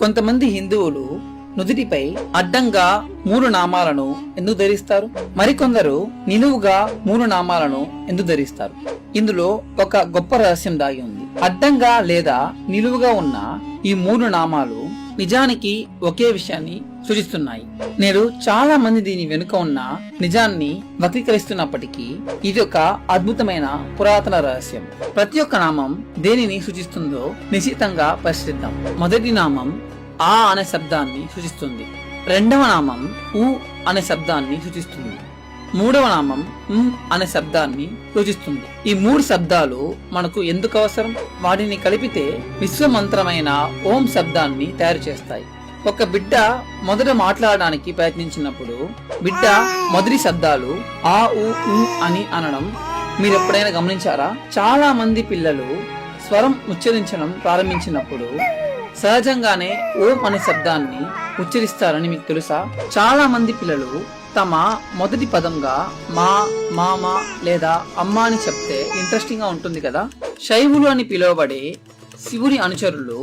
కొంతమంది హిందువులు నుదుటిపై అడ్డంగా 3 నామాలను ఎందుకు ధరిస్తారు? మరికొందరు నిలువుగా 3 నామాలను ఎందుకు ధరిస్తారు? ఇందులో ఒక గొప్ప రహస్యం దాగి ఉంది. అడ్డంగా లేదా నిలువుగా ఉన్న ఈ 3 నామాలు నిజానికి ఒకే విషయాన్ని సూచిస్తున్నాయి. నేడు చాలా మంది దీని వెనుక ఉన్న నిజాన్ని వక్రీకరిస్తున్నప్పటికీ ఇది ఒక అద్భుతమైన పురాతన రహస్యం. ప్రతి ఒక్క నామం దేనిని సూచిస్తుందో నిశ్చితంగా పరిశీలిద్దాం. మొదటి నామం ఆ అనే శబ్దాన్ని సూచిస్తుంది. రెండవ నామం ఉ అనే శబ్దాన్ని సూచిస్తుంది. మూడవ నామం అనే శబ్దాన్ని సూచిస్తుంది. ఈ 3 శబ్దాలు మనకు ఎందుకు అవసరం? వాటిని కలిపితే విశ్వమంత్రమైన ఓం శబ్దాన్ని తయారు చేస్తాయి. ఒక బిడ్డ మొదట మాట్లాడడానికి ప్రయత్నించినప్పుడు బిడ్డ మొదటి శబ్దాలు ఆ ఉ అని అనడం మీరు ఎప్పుడైనా గమనించారా? చాలా మంది పిల్లలు స్వరం ఉచ్చరించడం ప్రారంభించినప్పుడు సహజంగానే ఓం అనే శబ్దాన్ని ఉచ్చరిస్తారని మీకు తెలుసా? చాలా మంది పిల్లలు తమ మొదటి పదంగా మా, మామ లేదా అమ్మ అని చెప్తే ఇంట్రెస్టింగ్ గా ఉంటుంది కదా. శైవులు అని పిలువబడే శివుని అనుచరులు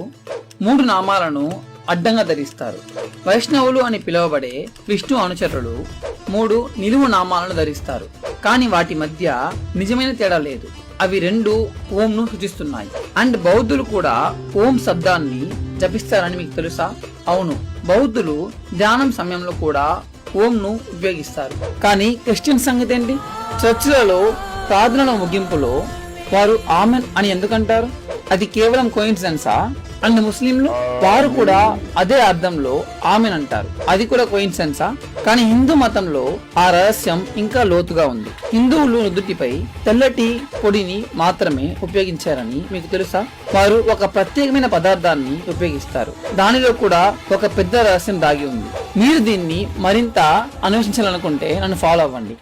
3 నామాలను అడ్డంగా ధరిస్తారు. వైష్ణవులు అని పిలువబడే విష్ణు అనుచరులు 3 నిలువు నామాలను ధరిస్తారు. కానీ వాటి మధ్య నిజమైన తేడా లేదు. అవి 2 ఓంను సూచిస్తున్నాయి. అండ్ బౌద్ధులు కూడా ఓం శబ్దాన్ని జపిస్తారని మీకు తెలుసా? అవును, బౌద్ధులు ధ్యానం సమయంలో కూడా ఓంను ఉపయోగిస్తారు. కానీ క్రిస్టియన్ సంగతి ఏంటి? చర్చిలలో ప్రార్థనల ముగింపులో వారు ఆమెన్ అని ఎందుకంటారు? అది కేవలం కోయిన్సిడెన్సా? అండ్ ముస్లింలు వారు కూడా అదే అర్థంలో ఆమెన్ అంటారు. అది కూడా కోయిన్సిడెన్సా? కానీ హిందూ మతంలో ఆ రహస్యం ఇంకా లోతుగా ఉంది. హిందువులు నుదుటిపై తెల్లటి పొడిని మాత్రమే ఉపయోగించారని మీకు తెలుసా? వారు ఒక ప్రత్యేకమైన పదార్థాన్ని ఉపయోగిస్తారు. దానిలో కూడా ఒక పెద్ద రహస్యం దాగి ఉంది. మీరు దీన్ని మరింత అన్వేషించాలనుకుంటే నన్ను ఫాలో అవ్వండి.